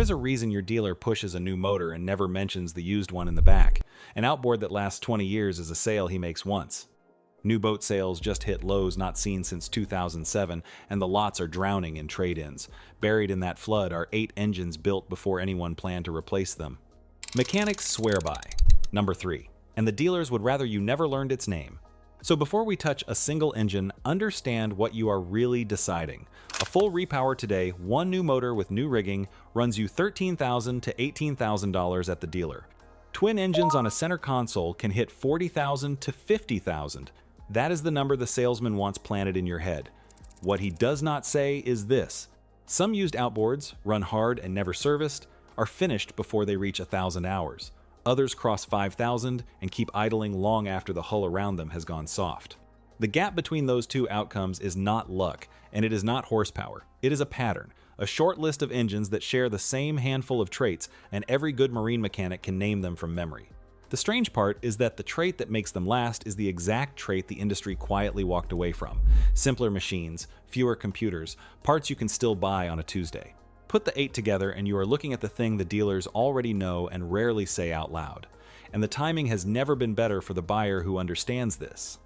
is a reason your dealer pushes a new motor and never mentions the used one in the back. An outboard that lasts 20 years is a sale he makes once. New boat sales just hit lows not seen since 2007, and the lots are drowning in trade-ins. Buried in that flood are 8 engines built before anyone planned to replace them. Mechanics swear by. Number 3. And the dealers would rather you never learned its name. So before we touch a single engine, understand what you are really deciding. A full repower today, one new motor with new rigging, runs you $13,000 to $18,000 at the dealer. Twin engines on a center console can hit $40,000 to $50,000. That is the number the salesman wants planted in your head. What he does not say is this: some used outboards, run hard and never serviced, are finished before they reach 1,000 hours. Others cross 5,000 and keep idling long after the hull around them has gone soft. The gap between those two outcomes is not luck, and it is not horsepower. It is a pattern, a short list of engines that share the same handful of traits, and every good marine mechanic can name them from memory. The strange part is that the trait that makes them last is the exact trait the industry quietly walked away from. Simpler machines, fewer computers, parts you can still buy on a Tuesday. Put the 8 together and you are looking at the thing the dealers already know and rarely say out loud. And the timing has never been better for the buyer who understands this.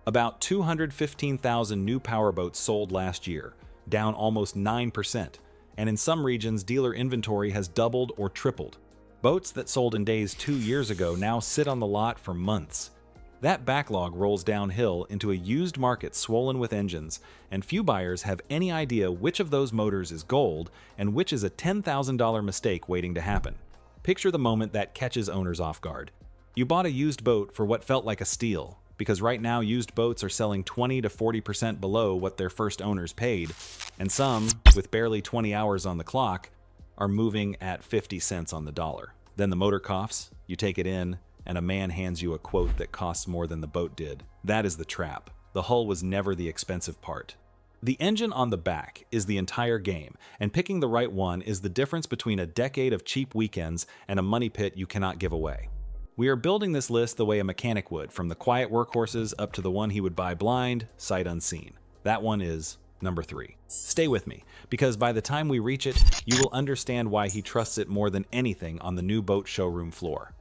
About 215,000 new powerboats sold last year, down almost 9%, and in some regions dealer inventory has doubled or tripled. Boats that sold in days 2 years ago now sit on the lot for months. That backlog rolls downhill into a used market swollen with engines, and few buyers have any idea which of those motors is gold and which is a $10,000 mistake waiting to happen. Picture the moment that catches owners off guard. You bought a used boat for what felt like a steal, because right now used boats are selling 20 to 40% below what their first owners paid, and some, with barely 20 hours on the clock, are moving at 50 cents on the dollar. Then the motor coughs, you take it in, and a man hands you a quote that costs more than the boat did. That is the trap. The hull was never the expensive part. The engine on the back is the entire game, and picking the right one is the difference between a decade of cheap weekends and a money pit you cannot give away. We are building this list the way a mechanic would, from the quiet workhorses up to the one he would buy blind, sight unseen. That one is number 3. Stay with me, because by the time we reach it, you will understand why he trusts it more than anything on the new boat showroom floor.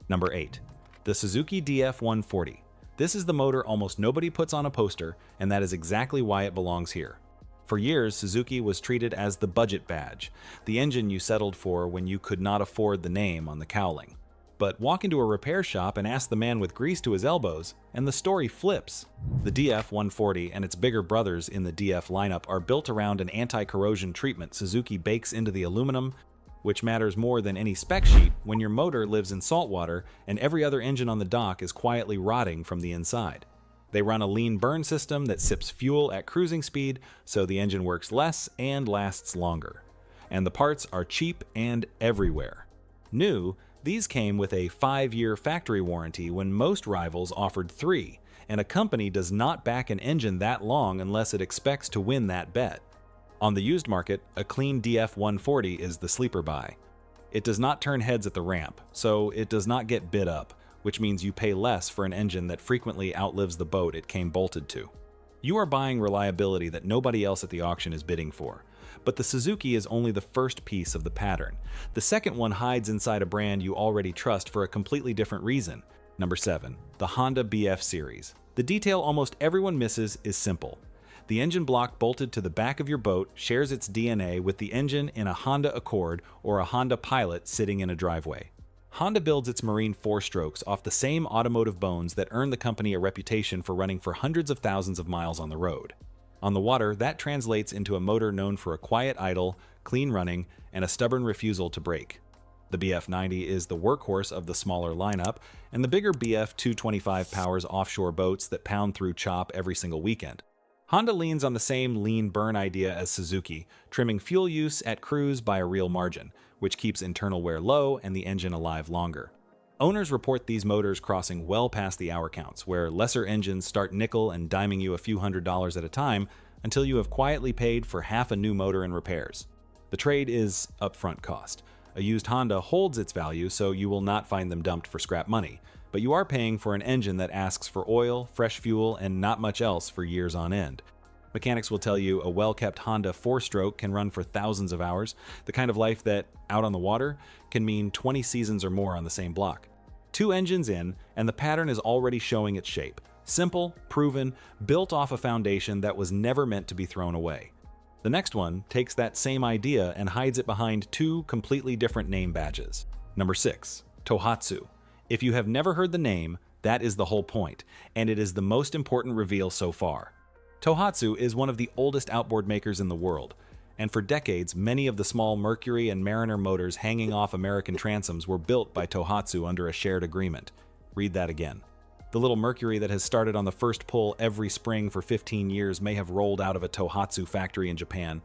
Number 8. The Suzuki DF140. This is the motor almost nobody puts on a poster, and that is exactly why it belongs here. For years, Suzuki was treated as the budget badge, the engine you settled for when you could not afford the name on the cowling. But walk into a repair shop and ask the man with grease to his elbows, and the story flips. The DF140 and its bigger brothers in the DF lineup are built around an anti-corrosion treatment Suzuki bakes into the aluminum, which matters more than any spec sheet when your motor lives in salt water and every other engine on the dock is quietly rotting from the inside. They run a lean burn system that sips fuel at cruising speed, so the engine works less and lasts longer. And the parts are cheap and everywhere. New, these came with a 5-year factory warranty when most rivals offered 3, and a company does not back an engine that long unless it expects to win that bet. On the used market, a clean DF140 is the sleeper buy. It does not turn heads at the ramp, so it does not get bid up, which means you pay less for an engine that frequently outlives the boat it came bolted to. You are buying reliability that nobody else at the auction is bidding for. But the Suzuki is only the first piece of the pattern. The second one hides inside a brand you already trust for a completely different reason. Number 7. The Honda BF series. The detail almost everyone misses is simple. The engine block bolted to the back of your boat shares its DNA with the engine in a Honda Accord or a Honda Pilot sitting in a driveway. Honda builds its marine 4-strokes off the same automotive bones that earned the company a reputation for running for hundreds of thousands of miles on the road. On the water, that translates into a motor known for a quiet idle, clean running, and a stubborn refusal to brake. The BF90 is the workhorse of the smaller lineup, and the bigger BF225 powers offshore boats that pound through chop every single weekend. Honda leans on the same lean burn idea as Suzuki, trimming fuel use at cruise by a real margin, which keeps internal wear low and the engine alive longer. Owners report these motors crossing well past the hour counts, where lesser engines start nickel and diming you a few $100s at a time until you have quietly paid for half a new motor and repairs. The trade is upfront cost. A used Honda holds its value, so you will not find them dumped for scrap money, but you are paying for an engine that asks for oil, fresh fuel, and not much else for years on end. Mechanics will tell you a well-kept Honda 4-stroke can run for thousands of hours, the kind of life that, out on the water, can mean 20 seasons or more on the same block. 2 engines in, and the pattern is already showing its shape. Simple, proven, built off a foundation that was never meant to be thrown away. The next one takes that same idea and hides it behind 2 completely different name badges. Number 6. Tohatsu. If you have never heard the name, that is the whole point, and it is the most important reveal so far. Tohatsu is one of the oldest outboard makers in the world, and for decades, many of the small Mercury and Mariner motors hanging off American transoms were built by Tohatsu under a shared agreement. Read that again. The little Mercury that has started on the first pull every spring for 15 years may have rolled out of a Tohatsu factory in Japan.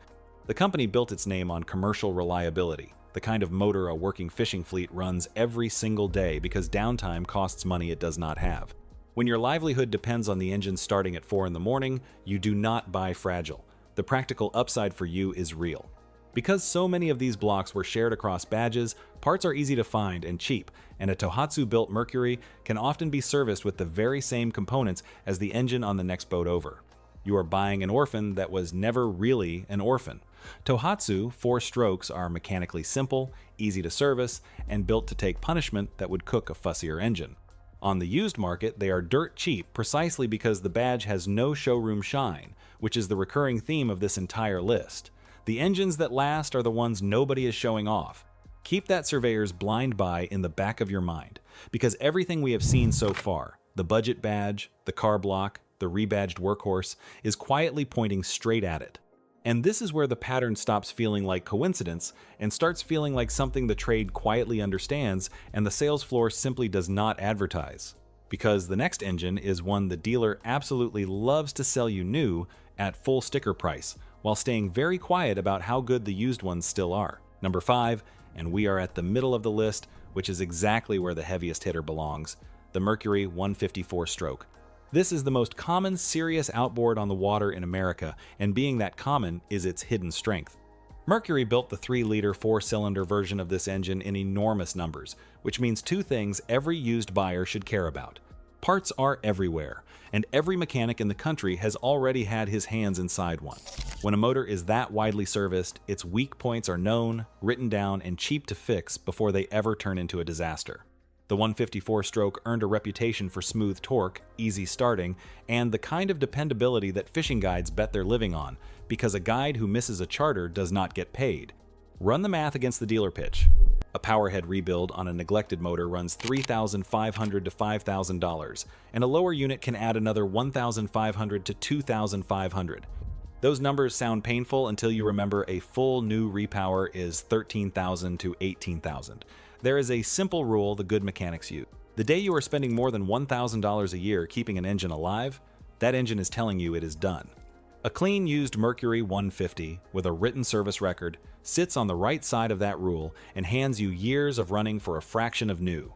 The company built its name on commercial reliability, the kind of motor a working fishing fleet runs every single day because downtime costs money it does not have. When your livelihood depends on the engine starting at 4 in the morning, you do not buy fragile. The practical upside for you is real. Because so many of these blocks were shared across badges, parts are easy to find and cheap, and a Tohatsu-built Mercury can often be serviced with the very same components as the engine on the next boat over. You are buying an orphan that was never really an orphan. Tohatsu 4-strokes are mechanically simple, easy to service, and built to take punishment that would cook a fussier engine. On the used market, they are dirt cheap precisely because the badge has no showroom shine, which is the recurring theme of this entire list. The engines that last are the ones nobody is showing off. Keep that surveyor's blind buy in the back of your mind, because everything we have seen so far, the budget badge, the car block, the rebadged workhorse, is quietly pointing straight at it. And this is where the pattern stops feeling like coincidence and starts feeling like something the trade quietly understands and the sales floor simply does not advertise. Because the next engine is one the dealer absolutely loves to sell you new at full sticker price, while staying very quiet about how good the used ones still are. Number 5, and we are at the middle of the list, which is exactly where the heaviest hitter belongs, the Mercury 154-stroke. This is the most common serious outboard on the water in America, and being that common is its hidden strength. Mercury built the 3-liter 4-cylinder version of this engine in enormous numbers, which means 2 things every used buyer should care about. Parts are everywhere, and every mechanic in the country has already had his hands inside one. When a motor is that widely serviced, its weak points are known, written down, and cheap to fix before they ever turn into a disaster. The 154-stroke earned a reputation for smooth torque, easy starting, and the kind of dependability that fishing guides bet their living on, because a guide who misses a charter does not get paid. Run the math against the dealer pitch. A powerhead rebuild on a neglected motor runs $3,500 to $5,000, and a lower unit can add another $1,500 to $2,500. Those numbers sound painful until you remember a full new repower is $13,000 to $18,000. There is a simple rule the good mechanics use. The day you are spending more than $1,000 a year keeping an engine alive, that engine is telling you it is done. A clean used Mercury 150 with a written service record sits on the right side of that rule and hands you years of running for a fraction of new.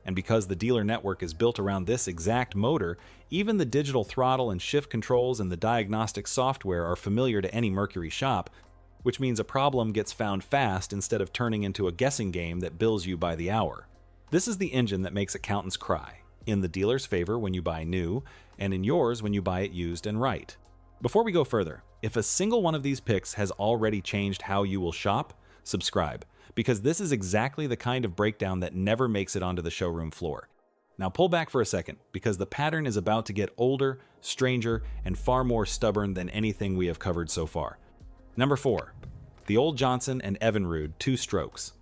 And because the dealer network is built around this exact motor, even the digital throttle and shift controls and the diagnostic software are familiar to any Mercury shop, which means a problem gets found fast instead of turning into a guessing game that bills you by the hour. This is the engine that makes accountants cry, in the dealer's favor when you buy new, and in yours when you buy it used and right. Before we go further, if a single one of these picks has already changed how you will shop, subscribe, because this is exactly the kind of breakdown that never makes it onto the showroom floor. Now pull back for a second, because the pattern is about to get older, stranger, and far more stubborn than anything we have covered so far. Number 4. The Old Johnson and Evinrude 2-strokes.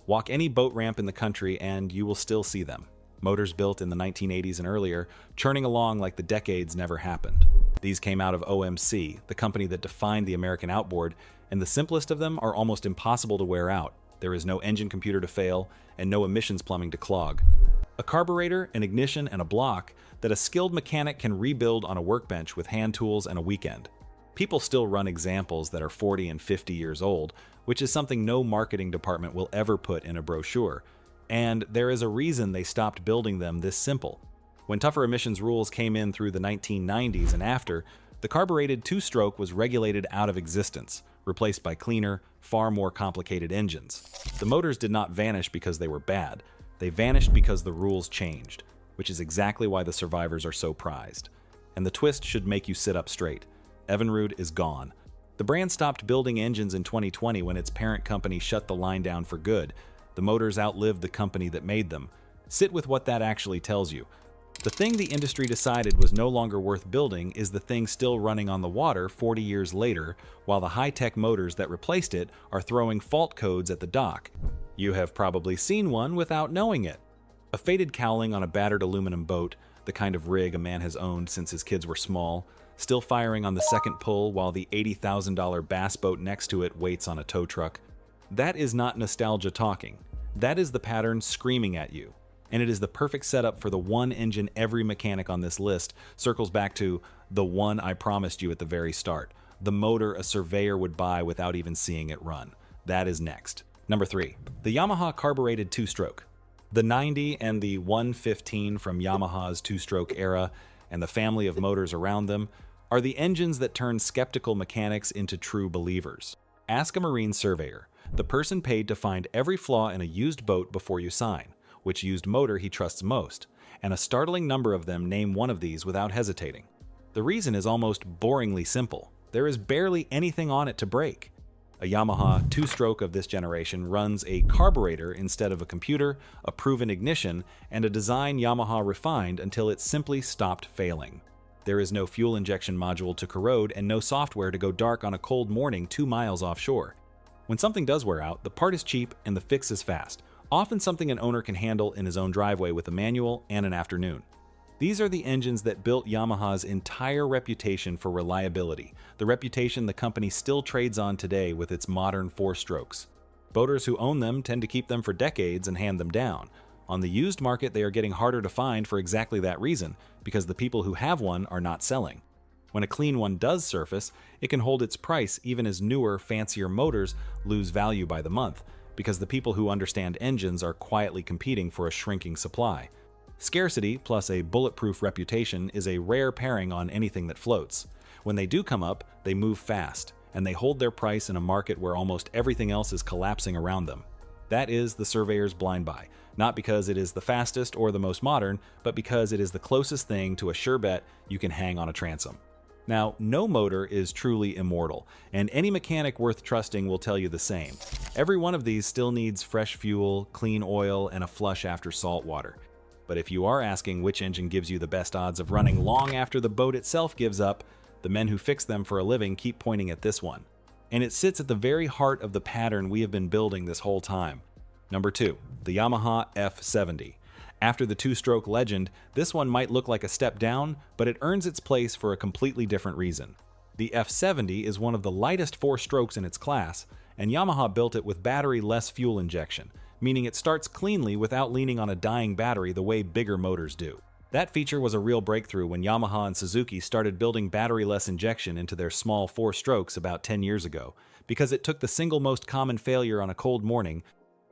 Walk any boat ramp in the country and you will still see them. Motors built in the 1980s and earlier, churning along like the decades never happened. These came out of OMC, the company that defined the American outboard, and the simplest of them are almost impossible to wear out. There is no engine computer to fail, and no emissions plumbing to clog. A carburetor, an ignition, and a block that a skilled mechanic can rebuild on a workbench with hand tools and a weekend. People still run examples that are 40 and 50 years old, which is something no marketing department will ever put in a brochure. And there is a reason they stopped building them this simple. When tougher emissions rules came in through the 1990s and after, the carbureted 2-stroke was regulated out of existence, replaced by cleaner, far more complicated engines. The motors did not vanish because they were bad. They vanished because the rules changed, which is exactly why the survivors are so prized. And the twist should make you sit up straight. Evinrude is gone. The brand stopped building engines in 2020 when its parent company shut the line down for good. The motors outlived the company that made them. Sit with what that actually tells you. The thing the industry decided was no longer worth building is the thing still running on the water 40 years later, while the high-tech motors that replaced it are throwing fault codes at the dock. You have probably seen one without knowing it. A faded cowling on a battered aluminum boat, the kind of rig a man has owned since his kids were small, still firing on the second pull while the $80,000 bass boat next to it waits on a tow truck. That is not nostalgia talking. That is the pattern screaming at you. And it is the perfect setup for the one engine every mechanic on this list circles back to, the one I promised you at the very start. The motor a surveyor would buy without even seeing it run. That is next. Number 3. The Yamaha Carbureted 2-stroke. The 90 and the 115 from Yamaha's 2-stroke era and the family of motors around them are the engines that turn skeptical mechanics into true believers. Ask a marine surveyor, the person paid to find every flaw in a used boat before you sign, which used motor he trusts most, and a startling number of them name one of these without hesitating. The reason is almost boringly simple. There is barely anything on it to break. A Yamaha 2-stroke of this generation runs a carburetor instead of a computer, a proven ignition, and a design Yamaha refined until it simply stopped failing. There is no fuel injection module to corrode and no software to go dark on a cold morning 2 miles offshore. When something does wear out, the part is cheap and the fix is fast, often something an owner can handle in his own driveway with a manual and an afternoon. These are the engines that built Yamaha's entire reputation for reliability, the reputation the company still trades on today with its modern 4-strokes. Boaters who own them tend to keep them for decades and hand them down. On the used market, they are getting harder to find for exactly that reason, because the people who have one are not selling. When a clean one does surface, it can hold its price even as newer, fancier motors lose value by the month, because the people who understand engines are quietly competing for a shrinking supply. Scarcity plus a bulletproof reputation is a rare pairing on anything that floats. When they do come up, they move fast, and they hold their price in a market where almost everything else is collapsing around them. That is the surveyor's blind buy, not because it is the fastest or the most modern, but because it is the closest thing to a sure bet you can hang on a transom. Now, no motor is truly immortal, and any mechanic worth trusting will tell you the same. Every one of these still needs fresh fuel, clean oil, and a flush after salt water. But if you are asking which engine gives you the best odds of running long after the boat itself gives up, the men who fix them for a living keep pointing at this one. And it sits at the very heart of the pattern we have been building this whole time. Number 2, the Yamaha F70. After the 2-stroke legend, this one might look like a step down, but it earns its place for a completely different reason. The F70 is one of the lightest 4-strokes in its class, and Yamaha built it with battery-less fuel injection, meaning it starts cleanly without leaning on a dying battery the way bigger motors do. That feature was a real breakthrough when Yamaha and Suzuki started building battery-less injection into their small 4-strokes about 10 years ago, because it took the single most common failure on a cold morning,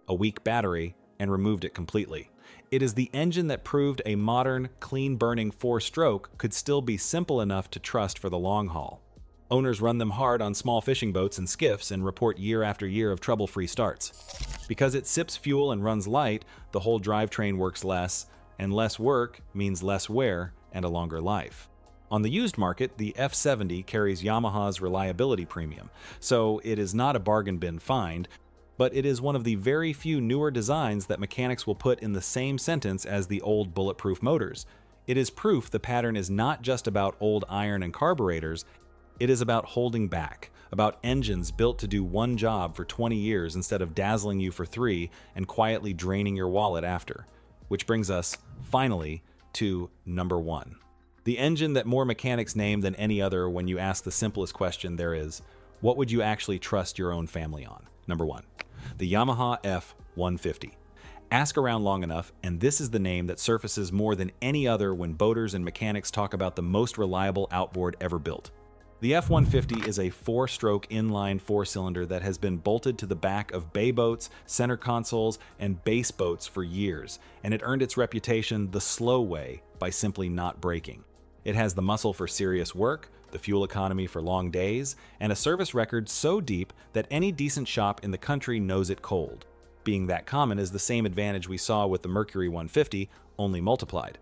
a weak battery, and removed it completely. It is the engine that proved a modern, clean-burning 4-stroke could still be simple enough to trust for the long haul. Owners run them hard on small fishing boats and skiffs and report year after year of trouble-free starts. Because it sips fuel and runs light, the whole drivetrain works less, and less work means less wear and a longer life. On the used market, the F70 carries Yamaha's reliability premium, so it is not a bargain bin find, but it is one of the very few newer designs that mechanics will put in the same sentence as the old bulletproof motors. It is proof the pattern is not just about old iron and carburetors, it is about holding back, about engines built to do one job for 20 years instead of dazzling you for 3 and quietly draining your wallet after. Which brings us, finally, to number 1. The engine that more mechanics name than any other when you ask the simplest question there is, what would you actually trust your own family on? Number 1. The Yamaha F150. Ask around long enough, and this is the name that surfaces more than any other when boaters and mechanics talk about the most reliable outboard ever built. The F-150 is a 4-stroke inline 4-cylinder that has been bolted to the back of bay boats, center consoles, and base boats for years, and it earned its reputation the slow way by simply not breaking. It has the muscle for serious work, the fuel economy for long days, and a service record so deep that any decent shop in the country knows it cold. Being that common is the same advantage we saw with the Mercury 150, only multiplied.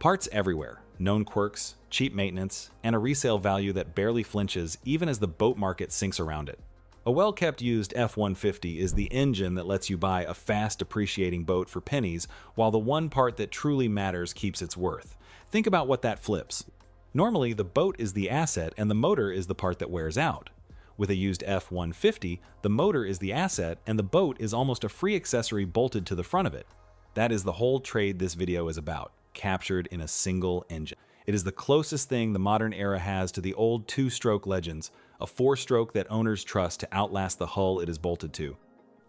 Parts everywhere, known quirks, cheap maintenance, and a resale value that barely flinches even as the boat market sinks around it. A well-kept used F-150 is the engine that lets you buy a fast depreciating boat for pennies, while the one part that truly matters keeps its worth. Think about what that flips. Normally, the boat is the asset and the motor is the part that wears out. With a used F-150, the motor is the asset and the boat is almost a free accessory bolted to the front of it. That is the whole trade this video is about, captured in a single engine. It is the closest thing the modern era has to the old two-stroke legends, a four-stroke that owners trust to outlast the hull it is bolted to.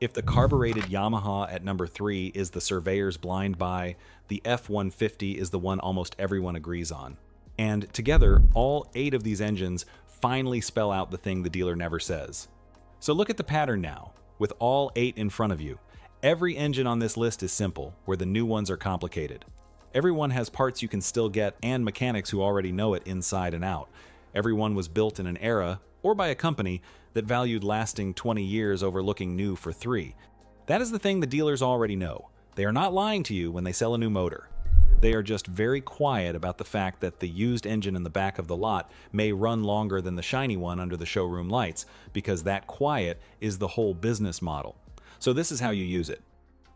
If the carbureted Yamaha at number 3 is the surveyor's blind buy, the F-150 is the one almost everyone agrees on. And together, all 8 of these engines finally spell out the thing the dealer never says. So look at the pattern now, with all 8 in front of you. Every engine on this list is simple, where the new ones are complicated. Everyone has parts you can still get and mechanics who already know it inside and out. Everyone was built in an era, or by a company, that valued lasting 20 years over looking new for 3. That is the thing the dealers already know. They are not lying to you when they sell a new motor. They are just very quiet about the fact that the used engine in the back of the lot may run longer than the shiny one under the showroom lights, because that quiet is the whole business model. So this is how you use it.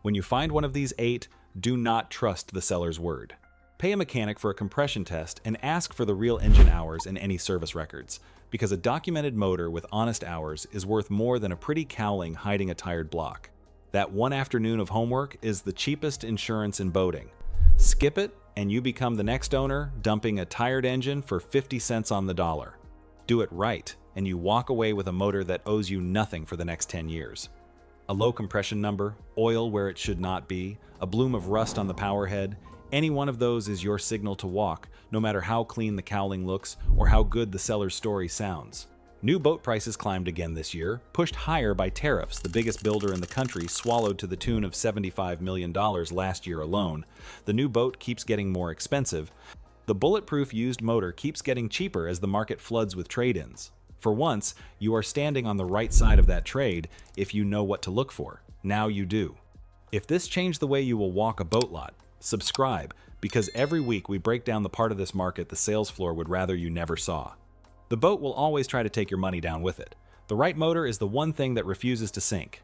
When you find one of these 8, do not trust the seller's word. Pay a mechanic for a compression test and ask for the real engine hours and any service records, because a documented motor with honest hours is worth more than a pretty cowling hiding a tired block. That one afternoon of homework is the cheapest insurance in boating. Skip it, and you become the next owner dumping a tired engine for 50 cents on the dollar. Do it right, and you walk away with a motor that owes you nothing for the next 10 years. A low compression number, oil where it should not be, a bloom of rust on the power head, any one of those is your signal to walk, no matter how clean the cowling looks or how good the seller's story sounds. New boat prices climbed again this year, pushed higher by tariffs the biggest builder in the country swallowed to the tune of $75 million last year alone. The new boat keeps getting more expensive. The bulletproof used motor keeps getting cheaper as the market floods with trade-ins. For once, you are standing on the right side of that trade if you know what to look for. Now you do. If this changed the way you will walk a boat lot, subscribe, because every week we break down the part of this market the sales floor would rather you never saw. The boat will always try to take your money down with it. The right motor is the one thing that refuses to sink.